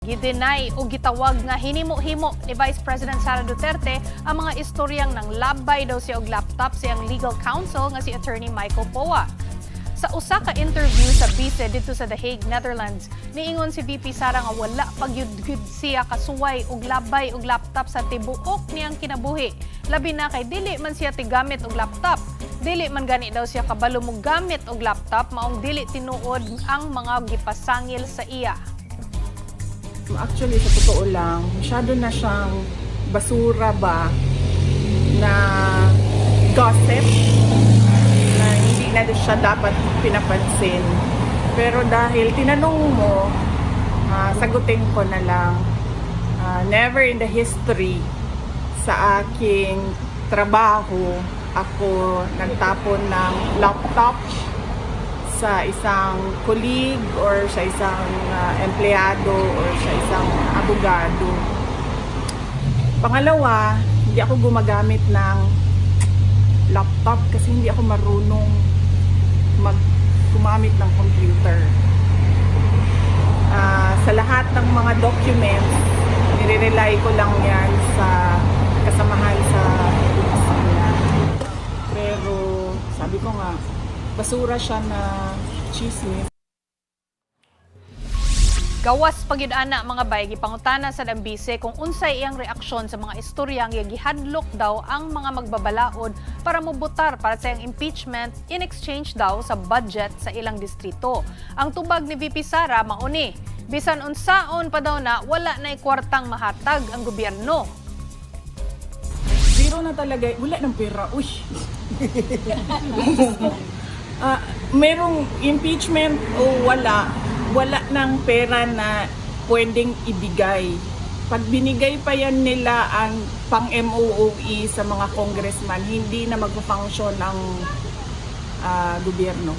Gideny o gitawag nga hinimo-himo ni Vice President Sara Duterte ang mga istoryang nang labay daw siya og laptop siyang legal counsel nga si Attorney Michael Poa. Sa usa ka interview sa BICE dito sa The Hague, Netherlands, niingon si VP Sara nga wala pagyud-gyud siya kasuway og labay og laptop sa tibuok niyang kinabuhi. Labi na kay dili man siya tigamit og laptop. Dili man gani daw siya kabalo mo gamit og laptop maong dili tinuod ang mga gipasangil sa iya. Actually, sa totoo lang, masyado na siyang basura ba na gossip na hindi na siya dapat pinapansin. Pero dahil tinanong mo, sagutin ko na lang, never in the history sa aking trabaho ako nagtapon ng laptop sa isang colleague or sa isang empleyado or sa isang abogado. Pangalawa, hindi ako gumagamit ng laptop kasi hindi ako marunong gumamit ng computer. Sa lahat ng mga documents, nire-rely ko lang yan sa kasamahan sa opisina. Pero sabi ko nga, basura siya na chismis. Gawas pagyud-ana mga bay gipangutana sa Dambise kung unsay iyang reaksyon sa mga istoryang gihadlok daw ang mga magbabalaod para mobotar para sa iyang impeachment in exchange daw sa budget sa ilang distrito. Ang tubag ni VP Sara mauni, bisan unsaon pa daw na wala na'y kwartang mahatag ang gobyerno. Zero na talaga, wala ng pera. Uy. Merong impeachment o wala ng pera na pwedeng ibigay. Pag binigay pa yan nila ang pang-MOOE sa mga congressman, hindi na mag-function ang gobyerno.